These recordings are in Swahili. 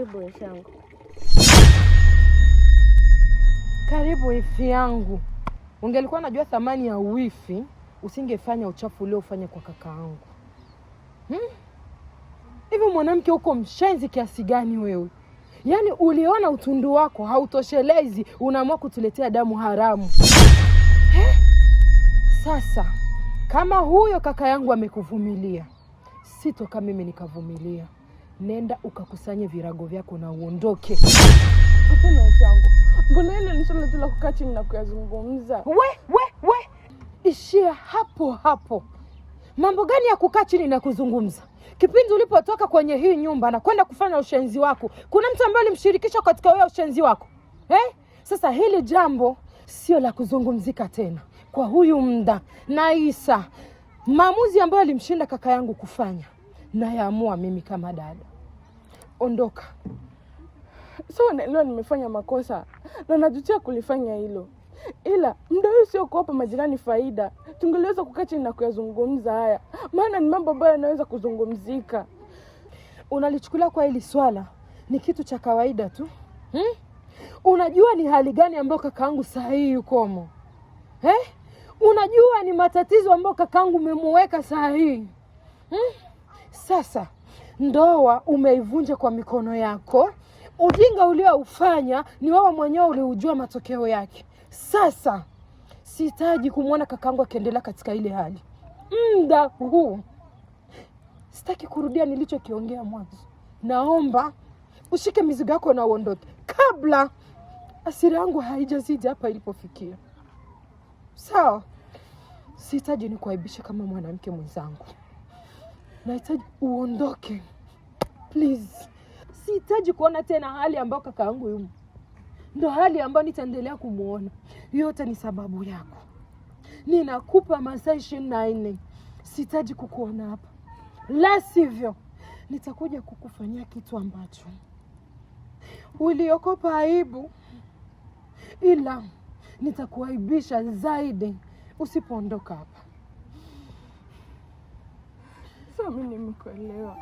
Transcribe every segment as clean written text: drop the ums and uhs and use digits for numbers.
Karibu wifi yangu. Karibu wifi yangu. Ungelikuwa unajua thamani ya wifi, usingefanya uchafu uliofanya kwa kakaangu. Hivi mwanamke uko mshenzi kiasi gani wewe? Yaani uliona utundu wako hautoshelezi, unaamua kutuletea damu haramu. Sasa kama huyo kaka yangu amekuvumilia, sitoka mimi nikavumilia. Nenda ukakusanye virago vyako na uondoke. Hapana wifi yangu. Mbona ile ni swala tu la kukaa chini na kuyazungumza? We. Ishia hapo hapo. Mambo gani ya kukaa chini na kuzungumza? Kipindi ulipotoka kwenye hii nyumba na kwenda kufanya ushenzi wako, kuna mtu ambaye alimshirikisha katika wewe ushenzi wako? Sasa hili jambo sio la kuzungumzika tena. Kwa huyu muda na Isa, maamuzi ambayo alimshinda kaka yangu kufanya, nayaamua mimi kama dada. Ondoka. Sawa, naelewa nimefanya makosa na najutia kulifanya hilo. Ila muda huu sio kuwapa majirani faida. Tungeweza kukaa chini na kuyazungumza haya. Maana ni mambo ambayo yanaweza kuzungumzika. Unalichukulia kwa hili swala ni kitu cha kawaida tu. Unajua ni hali gani ambayo kakaangu sahihi yukomo? Unajua ni matatizo ambayo kakaangu umemuweka sahihi. Sasa ndoa umeivunja kwa mikono yako. Ujinga ulioufanya ni wewe mwenyewe uliujua matokeo yake. Sasa sihitaji kumwona kakaangu akiendelea katika ile hali. Muda huu sitaki kurudia nilichokiongea mwanzo. Naomba ushike mizigo yako na uondoke kabla hasira yangu haijazidi hapa ilipofikia. Sawa? Sihitaji nikuaibishe kama mwanamke mwenzangu. Nahitaji uondoke. Please. Sihitaji kuona tena hali ambayo kakaangu yumo. Ndio hali ambayo nitaendelea kumuona. Yote ni sababu yako. Ninakupa masaa 24. Sihitaji kukuona hapa. La sivyo nitakuja kukufanyia kitu ambacho uliokopa aibu, ila nitakuaibisha zaidi usipoondoka hapa. Sawa, mimi nimekuelewa.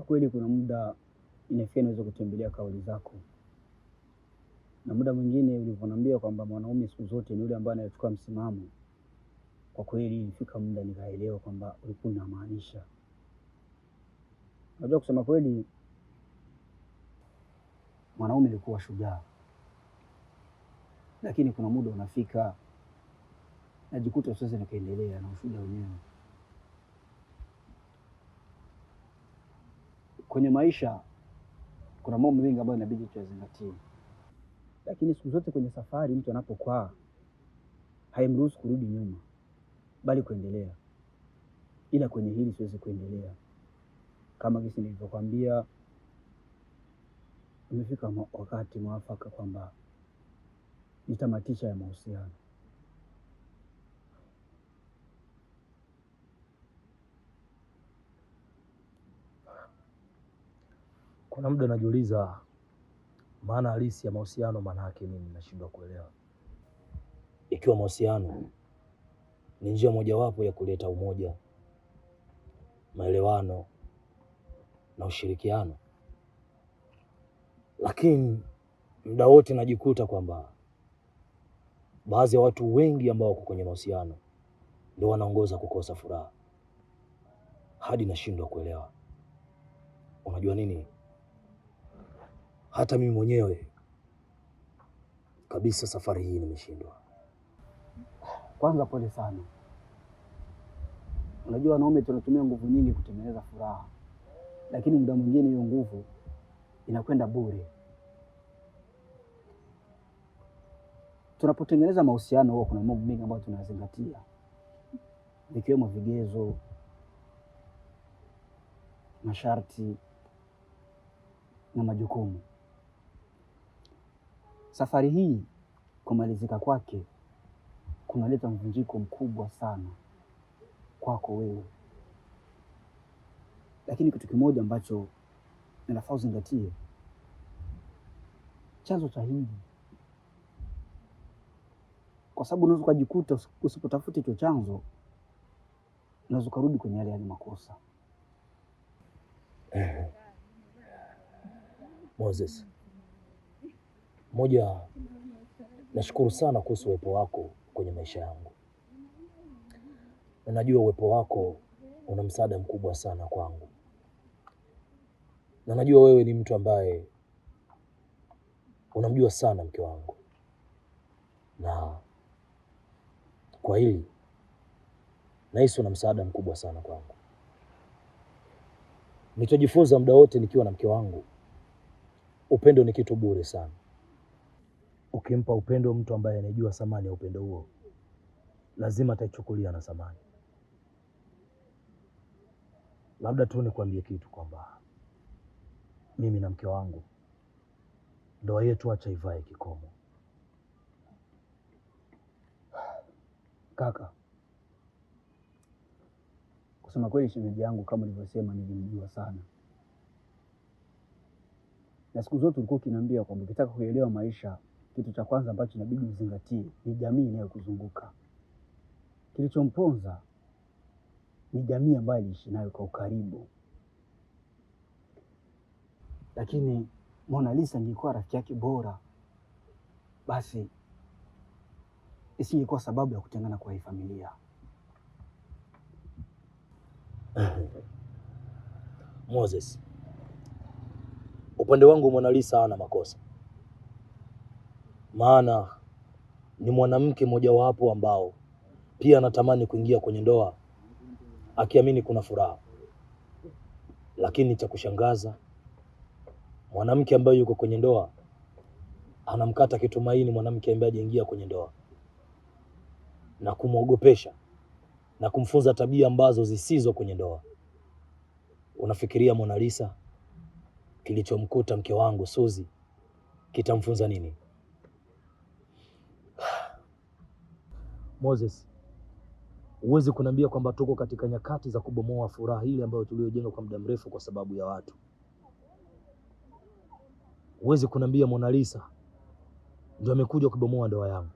Kweli kuna muda inafia naweza kutembelea kauli zako, na muda mwingine ulivyoniambia kwamba mwanaume siku zote ni yule ambaye anachukua msimamo. Kwa kweli ilifika muda nikaelewa kwamba ulikuwa unamaanisha. Unajua, kusema kweli mwanaume alikuwa shujaa, lakini kuna muda unafika najikuta sasa nikaendelea na ushujaa wenyewe. Kwenye maisha kuna mambo mengi ambayo inabidi tuyazingatie, lakini siku zote kwenye safari mtu anapokwaa haimruhusu kurudi nyuma, bali kuendelea. Ila kwenye hili siwezi kuendelea. Kama jinsi nilivyokuambia, umefika wakati mwafaka kwamba nitamatisha ya mahusiano. Kuna muda najiuliza maana halisi ya mahusiano maana yake nini, nashindwa kuelewa. Ikiwa mahusiano ni njia mojawapo ya kuleta umoja, maelewano na ushirikiano, lakini muda wote najikuta kwamba baadhi ya watu wengi ambao wako kwenye mahusiano ndio wanaongoza kukosa furaha, hadi nashindwa kuelewa unajua nini, hata mimi mwenyewe kabisa safari hii nimeshindwa. Kwanza pole sana. Unajua wanaume tunatumia nguvu nyingi kutengeneza furaha, lakini muda mwingine hiyo nguvu inakwenda bure. Tunapotengeneza mahusiano huwa kuna mambo mengi ambayo tunazingatia, vikiwemo vigezo, masharti na majukumu. Safari hii kumalizika kwake kunaleta mvunjiko mkubwa sana kwako wewe, lakini kitu kimoja ambacho ninafaa uzingatie, chanzo cha hili, kwa sababu unaweza ukajikuta usipotafuta hicho chanzo, unaweza ukarudi kwenye yale makosa. Moses, moja, nashukuru sana kuhusu uwepo wako kwenye maisha yangu. Najua uwepo wako una msaada mkubwa sana kwangu, na najua wewe ni mtu ambaye unamjua sana mke wangu, na kwa hili nahisi una msaada mkubwa sana kwangu. Nitajifunza muda wote nikiwa na mke wangu, upendo ni kitu bure sana. Ukimpa upendo mtu ambaye anajua thamani ya upendo huo, lazima ataichukulia na thamani. Labda tu nikwambie kitu kwamba mimi na mke wangu, ndoa yetu acha ivae kikomo. Kaka, kusema kweli shemeji yangu kama nilivyosema nilimjua sana, na siku zote ulikuwa ukiniambia kwamba ukitaka kuelewa maisha, kitu cha kwanza ambacho inabidi uzingatie ni jamii inayokuzunguka. Kilichomponza ni jamii ambayo aliishi nayo kwa ukaribu, lakini Mona Lisa ingekuwa rafiki yake bora, basi isingekuwa sababu ya kutengana kwa hii familia. Moses, upande wangu Mona Lisa hana makosa, maana ni mwanamke mojawapo ambao pia anatamani kuingia kwenye ndoa akiamini kuna furaha. Lakini cha kushangaza, mwanamke ambaye yuko kwenye ndoa anamkata kitumaini mwanamke ambaye hajaingia kwenye ndoa, na kumwogopesha na kumfunza tabia ambazo zisizo kwenye ndoa. Unafikiria Mona Lisa kilichomkuta mke wangu Suzi kitamfunza nini? Moses, huwezi kuniambia kwamba tuko katika nyakati za kubomoa furaha ile ambayo tuliojenga kwa muda mrefu kwa sababu ya watu. Huwezi kuniambia Mona Lisa ndio amekuja kubomoa ndoa yangu,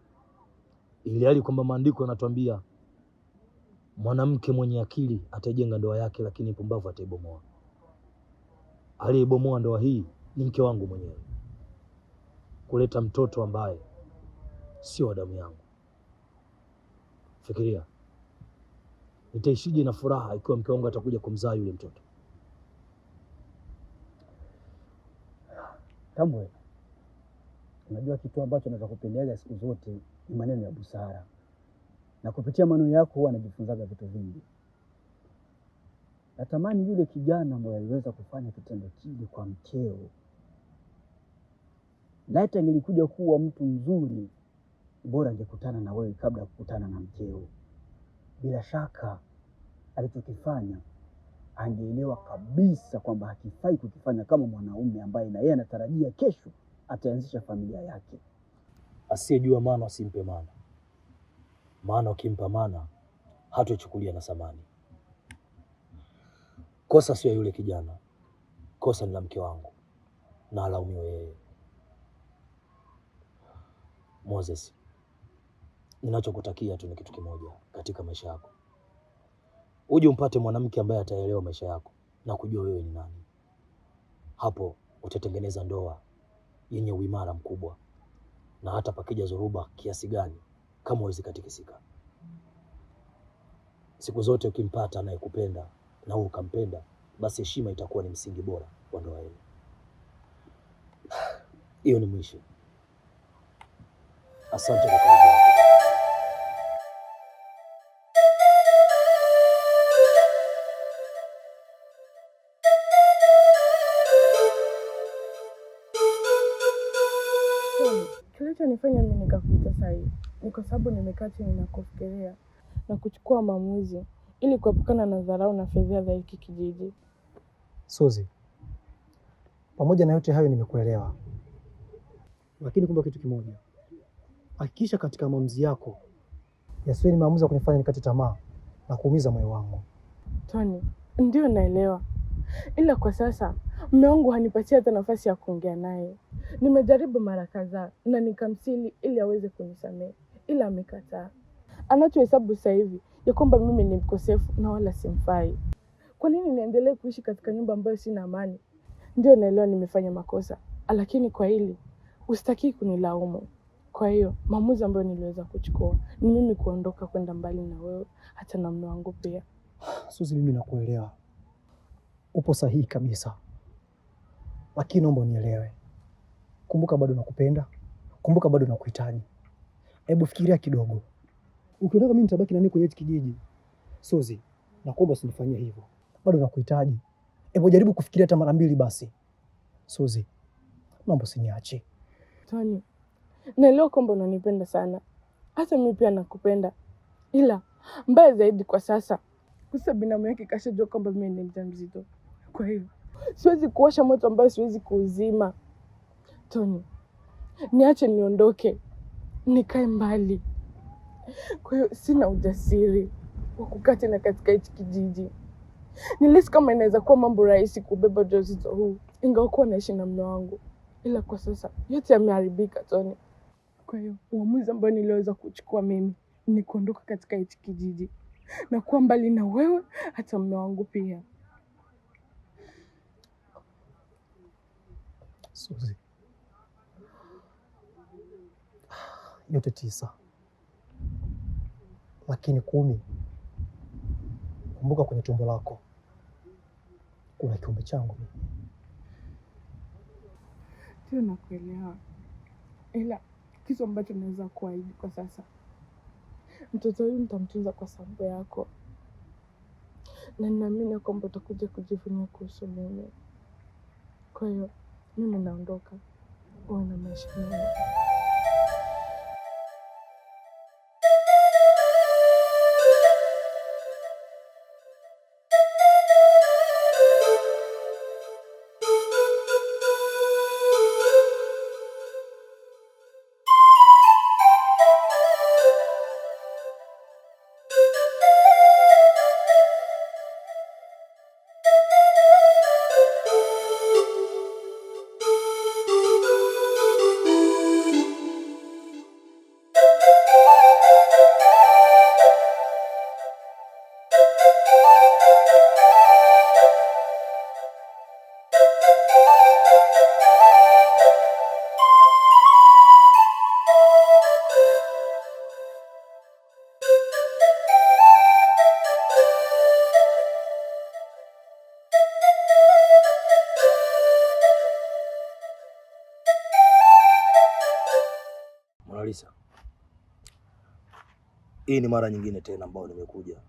ili hali kwamba maandiko yanatuambia mwanamke mwenye akili atajenga ndoa yake, lakini pumbavu ataibomoa. Aliyebomoa ndoa hii ni mke wangu mwenyewe, kuleta mtoto ambaye sio wa damu yangu. Fikiria, nitaishije na furaha ikiwa mke wangu atakuja kumzaa yule mtoto? Tambwe, unajua kitu ambacho naweza kupendeza siku zote ni maneno ya busara, na kupitia maneno yako huwa anajifunzaga vitu vingi. Natamani yule kijana ambaye aliweza kufanya kitendo kile kwa mkeo, laiti angelikuja kuwa mtu mzuri, bora angekutana na wewe kabla ya kukutana na mkeo. Bila shaka alichokifanya angeelewa kabisa kwamba hakifai kukifanya kama mwanaume ambaye na yeye anatarajia kesho ataanzisha familia yake. Asiyejua maana asimpe maana, maana ukimpa maana hatochukulia na thamani. Kosa sio yule kijana, kosa ni la mke wangu, na alaumiwe yeye. Moses, ninachokutakia tu ni kitu kimoja katika maisha yako. Uje umpate mwanamke ambaye ataelewa maisha yako na kujua wewe ni nani. Hapo utatengeneza ndoa yenye uimara mkubwa, na hata pakija zoruba kiasi gani kama huwezi katikisika. Siku zote ukimpata anayekupenda na wewe ukampenda, basi heshima itakuwa ni msingi bora wa ndoa yenu. Hiyo ni mwisho. Asante kwa karibu yako. Kilichonifanya mimi nikakuita saa hii ni kwa sababu nimekaa chini na kufikiria na kuchukua maamuzi ili kuepukana na dharau na fedheha za hiki kijiji. Suzi, pamoja na yote hayo nimekuelewa, lakini kumbe kitu kimoja, hakikisha katika maamuzi yako yasiwe ni maamuzi ya kunifanya nikate tamaa na kuumiza moyo wangu. Tony, ndio naelewa, ila kwa sasa mume wangu hanipatia hata nafasi ya kuongea naye. Nimejaribu mara kadhaa na nikamsili ili aweze kunisamehe, ila amekataa. Anachohesabu sasa hivi ya kwamba mimi ni mkosefu na wala simfai. Kwa nini niendelee kuishi katika nyumba ambayo sina amani? Ndio naelewa nimefanya makosa, lakini kwa hili usitaki kunilaumu. Kwa hiyo maamuzi ambayo niliweza kuchukua ni mimi kuondoka kwenda mbali na wewe, hata na mume wangu pia. Suzi, mimi nakuelewa, upo sahihi kabisa, lakini naomba unielewe. Kumbuka bado nakupenda, kumbuka bado nakuhitaji. Hebu fikiria kidogo, ukiondoka mimi nitabaki na nini kwenye hiki kijiji? Suzi, nakuomba usinifanyie hivyo, bado nakuhitaji. Hebu jaribu kufikiria hata mara mbili basi. Suzi, naomba usiniache. Tony, naelewa kwamba unanipenda sana, hata mimi pia nakupenda, ila mbaya zaidi kwa sasa binamu yake kashajua kwamba mimi ni mjamzito. Kwa hiyo siwezi kuwasha moto ambao siwezi kuuzima. Tony, niache niondoke, nikae mbali. Kwa hiyo sina ujasiri wa kukaa tena katika hichi kijiji. Nilihisi kama inaweza kuwa mambo rahisi kubeba ujauzito huu ingawa kuwa naishi na mume wangu, ila kwa sasa yote yameharibika Tony. Kwa hiyo uamuzi ambao niliweza kuchukua mimi ni kuondoka katika hichi kijiji na kuwa mbali na wewe, hata mume wangu pia. Suzi, yote 9 lakini 10, kumbuka kwenye tumbo lako kuna kiumbe changu. Sio, nakuelewa, ila kitu ambacho naweza kuahidi kwa sasa, mtoto huyu nitamtunza kwa sababu yako, na ninaamini kwamba utakuja kujivunia kuhusu mimi. Kwa hiyo mimi naondoka, uwe na maisha mema. Lisa, hii ni mara nyingine tena ambayo nimekuja.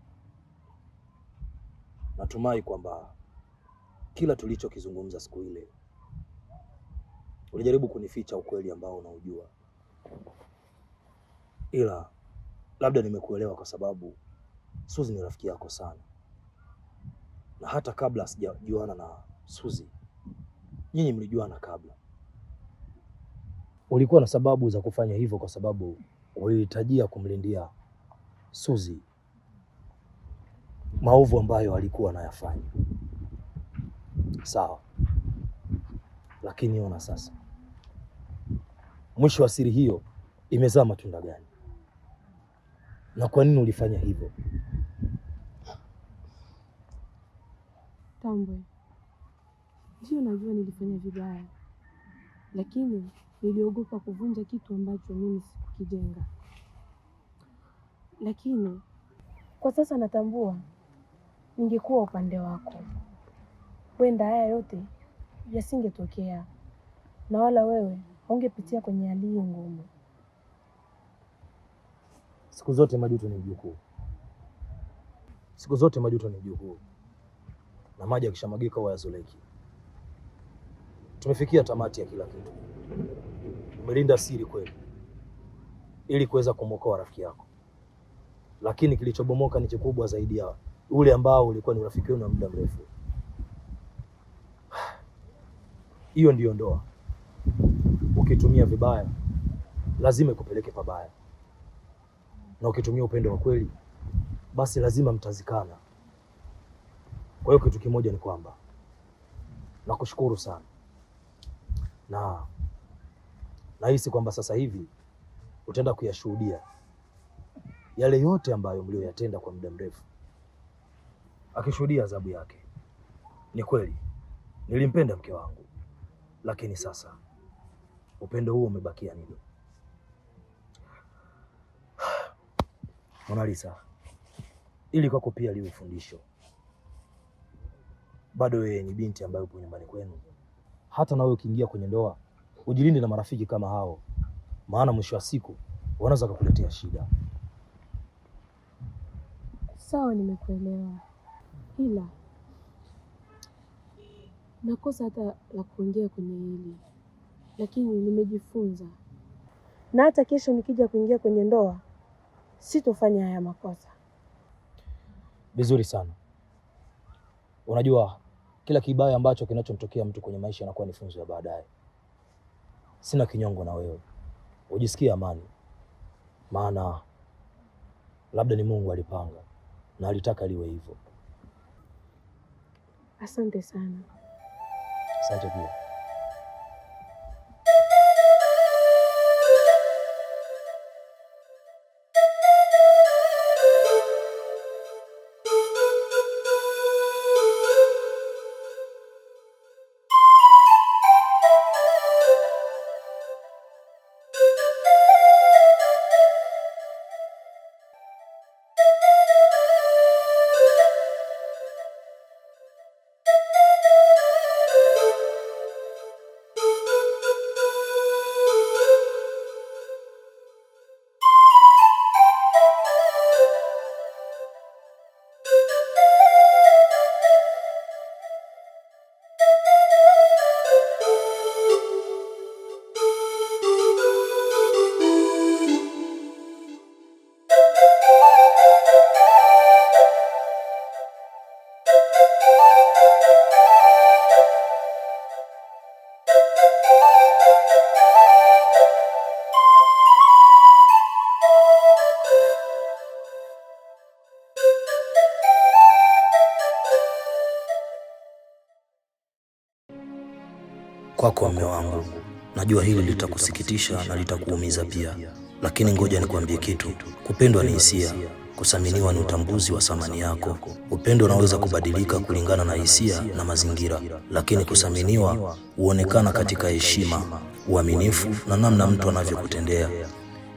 Natumai kwamba kila tulichokizungumza siku ile ulijaribu kunificha ukweli ambao unaujua, ila labda nimekuelewa kwa sababu Suzi ni rafiki yako sana, na hata kabla sijajuana na Suzi, nyinyi mlijuana kabla. Ulikuwa na sababu za kufanya hivyo kwa sababu ulihitajia kumlindia Suzi maovu ambayo alikuwa anayafanya. Sawa. Lakini ona sasa, mwisho wa siri hiyo imezaa matunda gani? Na kwa nini ulifanya hivyo? Tambwe, ndio najua nilifanya vibaya, lakini niliogopa kuvunja kitu ambacho mimi sikukijenga. Lakini kwa sasa natambua ningekuwa upande wako, wenda haya yote yasingetokea na wala wewe haungepitia kwenye hali hii ngumu. Siku zote majuto ni mjukuu. Siku zote majuto ni mjukuu. Na maji yakishamwagika huwa yazoleki. Tumefikia tamati ya kila kitu. Umelinda siri kweli ili kuweza kumwokoa rafiki yako, lakini kilichobomoka ni kikubwa zaidi ya ule ambao ulikuwa ni urafiki wenu wa muda mrefu. Hiyo ndiyo ndoa. Ukitumia vibaya lazima ikupeleke pabaya, na ukitumia upendo wa kweli basi lazima mtazikana. Kwa hiyo kitu kimoja ni kwamba nakushukuru sana, na nahisi kwamba sasa hivi utaenda kuyashuhudia yale yote ambayo mlioyatenda kwa muda mrefu, akishuhudia adhabu yake. Ni kweli nilimpenda mke wangu, lakini sasa upendo huo umebakia nido. Mona Lisa, ili kwako pia liwe fundisho. Bado wewe ni binti ambayo upo nyumbani kwenu. Hata na wewe ukiingia kwenye ndoa ujilinde na marafiki kama hao, maana mwisho wa siku wanaweza kukuletea shida. Sawa, nimekuelewa, ila nakosa hata la kuongea kwenye hili, lakini nimejifunza, na hata kesho nikija kuingia kwenye ndoa sitofanya haya makosa. Vizuri sana. Unajua kila kibaya ambacho kinachomtokea mtu kwenye maisha inakuwa ni funzo ya baadaye. Sina kinyongo na wewe, ujisikie amani, maana labda ni Mungu alipanga na alitaka liwe hivyo. Asante sana. Asante pia. Kwako mume wangu, najua hili litakusikitisha na litakuumiza pia, lakini ngoja nikwambie kitu. Kupendwa ni hisia, kusaminiwa ni utambuzi wa thamani yako. Upendo unaweza kubadilika kulingana na hisia na mazingira, lakini kusaminiwa huonekana katika heshima, uaminifu na namna mtu anavyokutendea.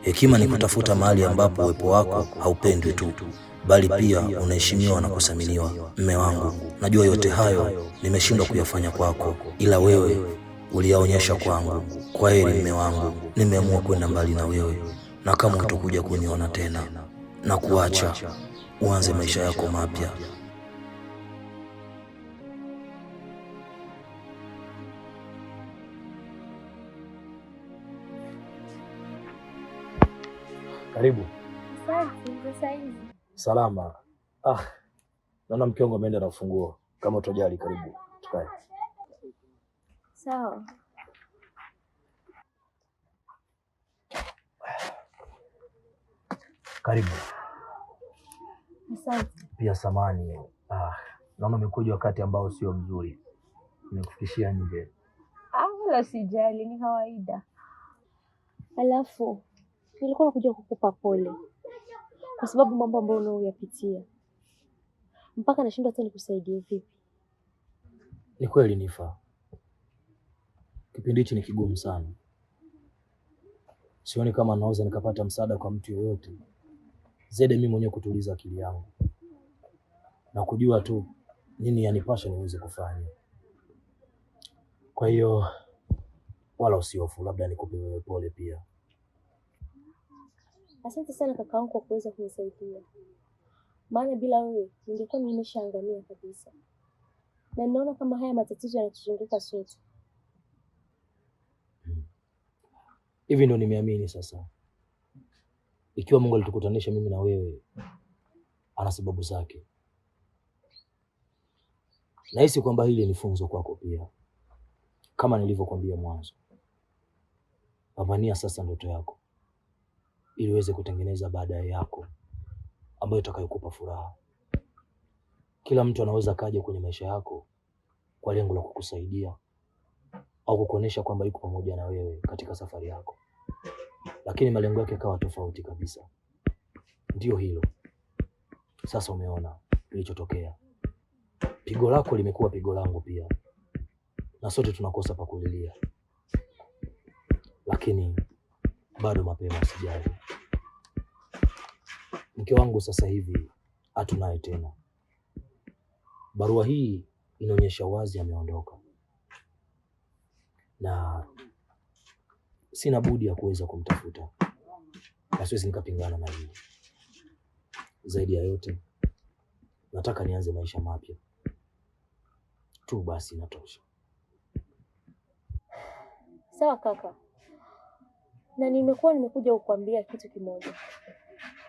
Hekima ni kutafuta mahali ambapo uwepo wako haupendwi tu, bali pia unaheshimiwa na kusaminiwa. Mume wangu, najua yote hayo nimeshindwa kuyafanya kwako, ila wewe uliyaonyesha kwangu. Kwa heri mume wangu, nimeamua kwenda mbali na wewe, na kama utakuja kuniona tena na kuacha uanze maisha yako mapya. Karibu. Salama. Naona mke wangu ameenda na ufunguo. Kama utojali, karibu tukae. Sawa. Karibu. Asante. Pia samani. Naona umekuja wakati ambao sio mzuri. Nimekufikishia nje. Wala sijali, ni kawaida. Alafu nilikuwa nakuja kukupa pole kwa sababu mambo ambayo unayoyapitia mpaka nashindwa hata nikusaidie vipi. Ni kweli Nifa, kipindi hichi ni kigumu sana. Sioni kama naweza nikapata msaada kwa mtu yoyote zaidi mimi mwenyewe kutuliza akili yangu na kujua tu nini yanipasha niweze kufanya. Kwa hiyo wala usihofu, labda nikupe wewe pole pia. Asante sana kakaangu kwa kuweza kunisaidia, maana bila wewe ningekuwa nimeshaangamia kabisa, na ninaona kama haya matatizo yanatuzunguka sote. Hivi ndo nimeamini sasa. Ikiwa Mungu alitukutanisha mimi na wewe, ana sababu zake. Nahisi kwamba hili ni funzo kwako pia. Kama nilivyokuambia mwanzo, pambania sasa ndoto yako ili uweze kutengeneza baadaye yako ambayo itakayokupa furaha. Kila mtu anaweza kaja kwenye maisha yako kwa lengo la kukusaidia au kukuonesha kwamba yuko pamoja na wewe katika safari yako, lakini malengo yake yakawa tofauti kabisa. Ndio hilo sasa. Umeona kilichotokea. Pigo lako limekuwa pigo langu pia, na sote tunakosa pa kulilia, lakini bado mapema, usijali. Mke wangu sasa hivi hatunaye tena. Barua hii inaonyesha wazi ameondoka, na sina budi ya kuweza kumtafuta, na siwezi nikapingana na hili. Zaidi ya yote, nataka nianze maisha mapya tu, basi inatosha. Sawa kaka, na nimekuja kukuambia kitu kimoja.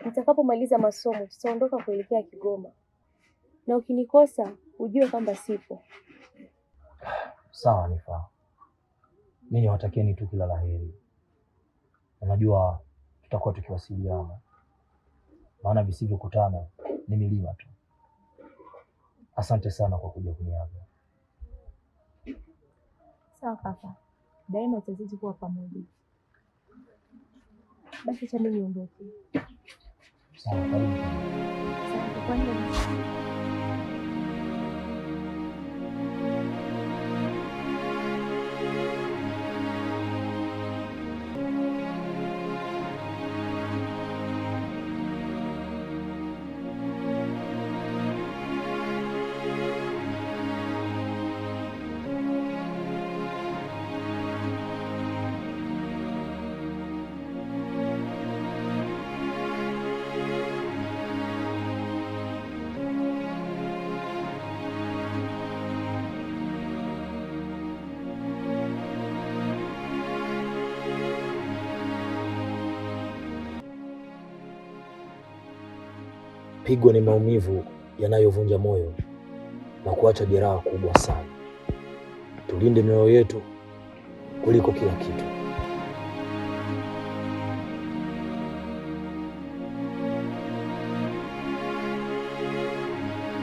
Nitakapomaliza masomo tutaondoka kuelekea Kigoma, na ukinikosa ujue kwamba sipo. Sawa, nifaa. Mimi niwatakieni tu kila laheri. Unajua tutakuwa tukiwasiliana, maana visivyokutana ni milima tu. Asante sana kwa kuja kuniaga. Sawa kaka, daima tutazidi kuwa pamoja. Basi acha mimi niondoke. Sawa, karibu. Sawa, kwa nini? Pigo ni maumivu yanayovunja moyo na kuacha jeraha kubwa sana. Tulinde mioyo yetu kuliko kila kitu.